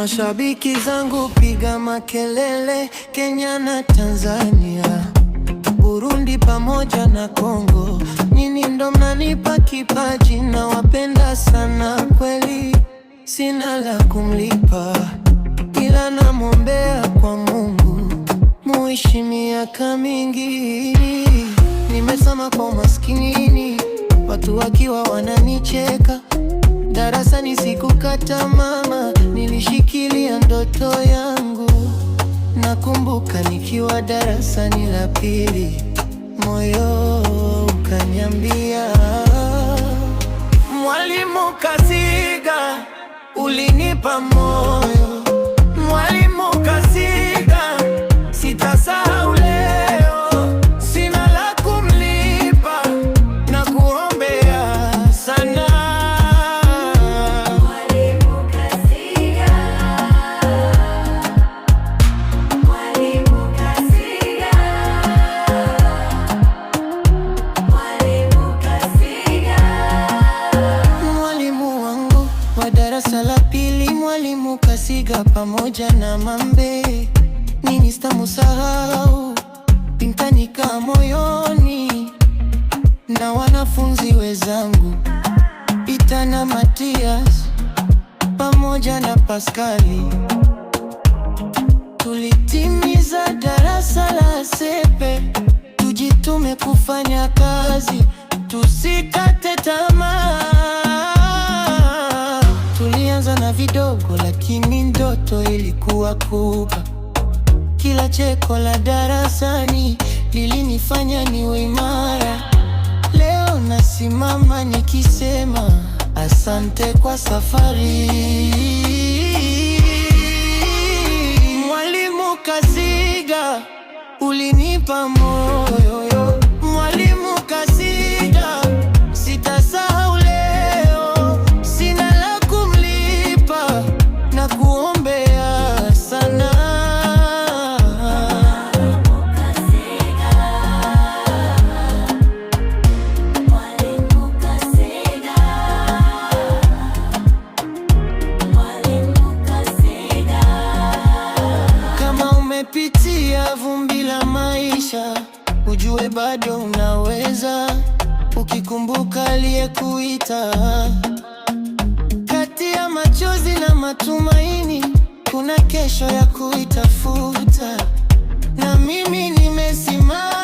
Mashabiki zangu piga makelele, Kenya na Tanzania, Burundi pamoja na Kongo. Nyinyi ndo mnanipa kipaji, na wapenda sana kweli, sina la kumlipa, ila namwombea kwa Mungu muishi miaka mingi. Nimesoma kwa umaskini, watu wakiwa wananicheka. Darasani sikukata mama, nilishikilia ndoto yangu. Nakumbuka nikiwa darasani la pili, moyo ukaniambia, Mwalimu Kaziga, ulinipa moyo. Mwalimu Kaziga, sitasahau leo. Sina la kumlipa, na kuombea sana. Mwalimu Kaziga, Mwalimu Kaziga, Mwalimu Kaziga. Mwalimu wangu wa darasa la pili, Mwalimu Kaziga pamoja na Mambe, nini sitamusahau, pintanika moyoni. Na wanafunzi wenzangu Pita na Matias pamoja na Paskali, tulitimiza darasa la sepe. Tujitume kufanya kazi, tusikate tamaa. Tulianza na vidogo, lakini ndoto ilikuwa kubwa. Kila cheko la darasani lilinifanya niwe imara. Leo nasimama nikisema asante kwa safari. Mwalimu Kaziga, ulinipa moyo. Mwalimu Kaziga, sitasahau leo. Sina la kumlipa, na kuombea sana. Mwalimu Kaziga, Mwalimu Kaziga. Kama umepitia vumbi la maisha, ujue bado unaweza, ukikumbuka aliyekuita. Kati ya machozi na matumaini, kuna kesho ya kuitafuta, na mimi nimesimama.